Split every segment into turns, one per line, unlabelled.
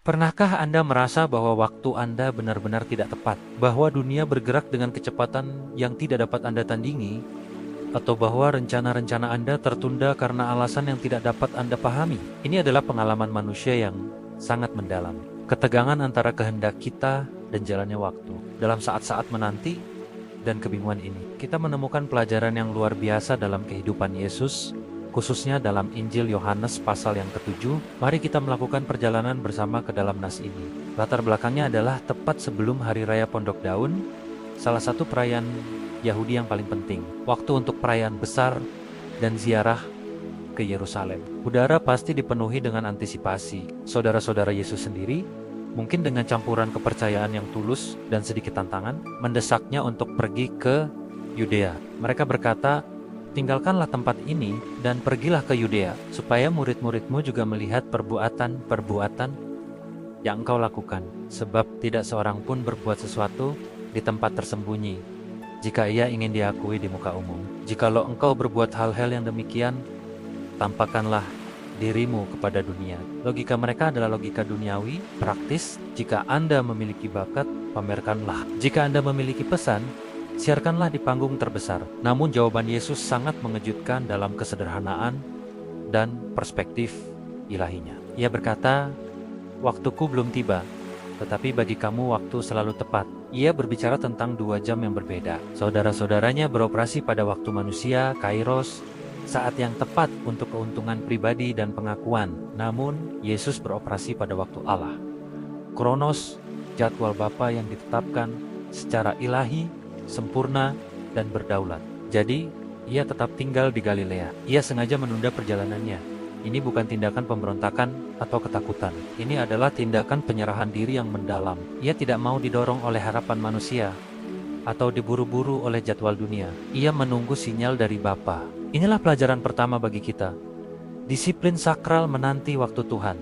Pernahkah Anda merasa bahwa waktu Anda benar-benar tidak tepat? Bahwa dunia bergerak dengan kecepatan yang tidak dapat Anda tandingi? Atau bahwa rencana-rencana Anda tertunda karena alasan yang tidak dapat Anda pahami? Ini adalah pengalaman manusia yang sangat mendalam. Ketegangan antara kehendak kita dan jalannya waktu. Dalam saat-saat menanti dan kebingungan ini, kita menemukan pelajaran yang luar biasa dalam kehidupan Yesus, khususnya dalam Injil Yohanes pasal yang ke-7. Mari kita melakukan perjalanan bersama ke dalam nas ini. Latar belakangnya adalah tepat sebelum Hari Raya Pondok Daun, salah satu perayaan Yahudi yang paling penting. Waktu untuk perayaan besar dan ziarah ke Yerusalem. Udara pasti dipenuhi dengan antisipasi. Saudara-saudara Yesus sendiri, mungkin dengan campuran kepercayaan yang tulus dan sedikit tantangan, mendesaknya untuk pergi ke Yudea. Mereka berkata, "Tinggalkanlah tempat ini dan pergilah ke Yudea, supaya murid-muridmu juga melihat perbuatan-perbuatan yang engkau lakukan. Sebab tidak seorang pun berbuat sesuatu di tempat tersembunyi, jika ia ingin diakui di muka umum. Jikalau engkau berbuat hal-hal yang demikian, tampakkanlah dirimu kepada dunia." Logika mereka adalah logika duniawi, praktis. Jika Anda memiliki bakat, pamerkanlah. Jika Anda memiliki pesan, siarkanlah di panggung terbesar. Namun jawaban Yesus sangat mengejutkan dalam kesederhanaan dan perspektif ilahinya. Ia berkata, "Waktuku belum tiba, tetapi bagi kamu waktu selalu tepat." Ia berbicara tentang 2 jam yang berbeda. Saudara-saudaranya beroperasi pada waktu manusia, kairos, saat yang tepat untuk keuntungan pribadi dan pengakuan. Namun, Yesus beroperasi pada waktu Allah. Kronos, jadwal Bapa yang ditetapkan secara ilahi, sempurna, dan berdaulat. Jadi, ia tetap tinggal di Galilea. Ia sengaja menunda perjalanannya. Ini bukan tindakan pemberontakan atau ketakutan. Ini adalah tindakan penyerahan diri yang mendalam. Ia tidak mau didorong oleh harapan manusia atau diburu-buru oleh jadwal dunia. Ia menunggu sinyal dari Bapa. Inilah pelajaran pertama bagi kita. Disiplin sakral menanti waktu Tuhan.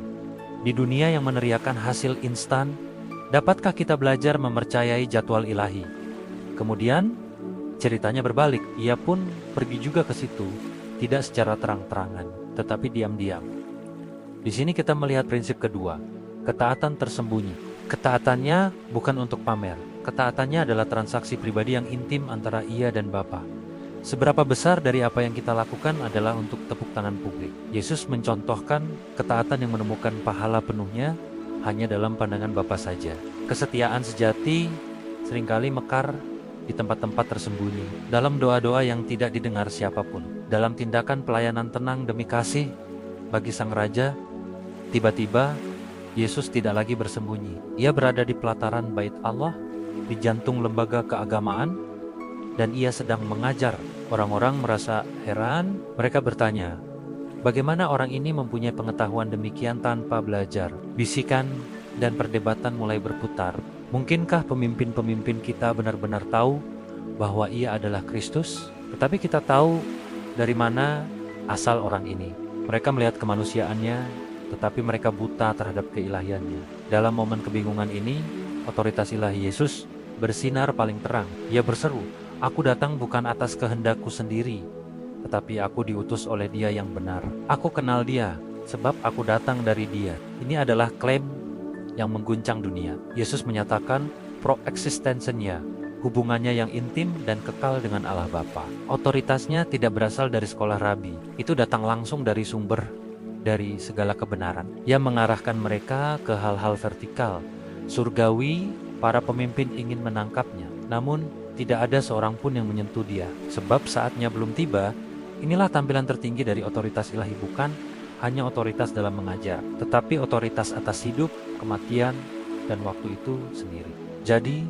Di dunia yang meneriakan hasil instan, dapatkah kita belajar mempercayai jadwal ilahi? Kemudian, ceritanya berbalik. Ia pun pergi juga ke situ, tidak secara terang-terangan, tetapi diam-diam. Di sini kita melihat prinsip kedua, ketaatan tersembunyi. Ketaatannya bukan untuk pamer. Ketaatannya adalah transaksi pribadi yang intim antara ia dan Bapa. Seberapa besar dari apa yang kita lakukan adalah untuk tepuk tangan publik. Yesus mencontohkan ketaatan yang menemukan pahala penuhnya hanya dalam pandangan Bapa saja. Kesetiaan sejati seringkali mekar di tempat-tempat tersembunyi, dalam doa-doa yang tidak didengar siapapun, dalam tindakan pelayanan tenang demi kasih bagi Sang Raja. Tiba-tiba Yesus tidak lagi bersembunyi. Ia berada di pelataran Bait Allah, di jantung lembaga keagamaan, dan ia sedang mengajar. Orang-orang merasa heran. Mereka bertanya, bagaimana orang ini mempunyai pengetahuan demikian tanpa belajar? Bisikan dan perdebatan mulai berputar. Mungkinkah pemimpin-pemimpin kita benar-benar tahu bahwa ia adalah Kristus? Tetapi kita tahu dari mana asal orang ini. Mereka melihat kemanusiaannya, tetapi mereka buta terhadap keilahiannya. Dalam momen kebingungan ini, otoritas ilahi Yesus bersinar paling terang. Ia berseru, "Aku datang bukan atas kehendakku sendiri, tetapi aku diutus oleh Dia yang benar. Aku kenal Dia, sebab aku datang dari Dia." Ini adalah klaim yang mengguncang dunia. Yesus menyatakan pro-eksistensinya, hubungannya yang intim dan kekal dengan Allah Bapa. Otoritasnya tidak berasal dari sekolah rabi. Itu datang langsung dari sumber, dari segala kebenaran. Ia mengarahkan mereka ke hal-hal vertikal, surgawi. Para pemimpin ingin menangkapnya, namun tidak ada seorang pun yang menyentuh Dia. Sebab saatnya belum tiba. Inilah tampilan tertinggi dari otoritas ilahi, bukan hanya otoritas dalam mengajar, tetapi otoritas atas hidup, kematian, dan waktu itu sendiri. Jadi,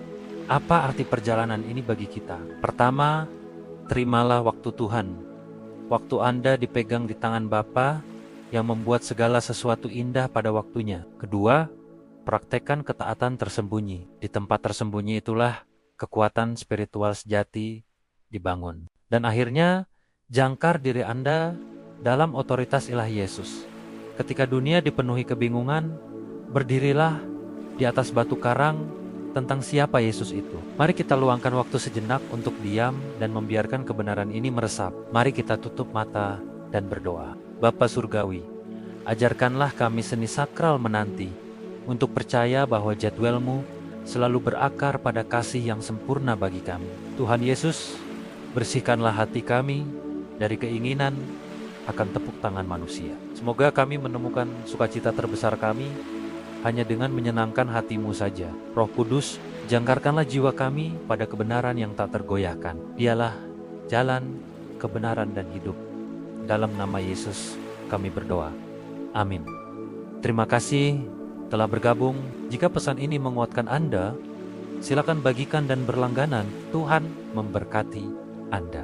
apa arti perjalanan ini bagi kita? Pertama, terimalah waktu Tuhan. Waktu Anda dipegang di tangan Bapa yang membuat segala sesuatu indah pada waktunya. Kedua, praktekkan ketaatan tersembunyi. Di tempat tersembunyi itulah kekuatan spiritual sejati dibangun. Dan akhirnya, jangkar diri Anda dalam otoritas ilahi Yesus. Ketika dunia dipenuhi kebingungan, berdirilah di atas batu karang tentang siapa Yesus itu. Mari kita luangkan waktu sejenak untuk diam dan membiarkan kebenaran ini meresap. Mari kita tutup mata dan berdoa. Bapa Surgawi, ajarkanlah kami seni sakral menanti, untuk percaya bahwa jadwalmu selalu berakar pada kasih yang sempurna bagi kami. Tuhan Yesus, bersihkanlah hati kami dari keinginan akan tepuk tangan manusia. Semoga kami menemukan sukacita terbesar kami hanya dengan menyenangkan hati-Mu saja. Roh Kudus, jangkarkanlah jiwa kami pada kebenaran yang tak tergoyahkan. Dialah jalan, kebenaran, dan hidup. Dalam nama Yesus kami berdoa. Amin. Terima kasih telah bergabung. Jika pesan ini menguatkan Anda, silakan bagikan dan berlangganan. Tuhan memberkati Anda.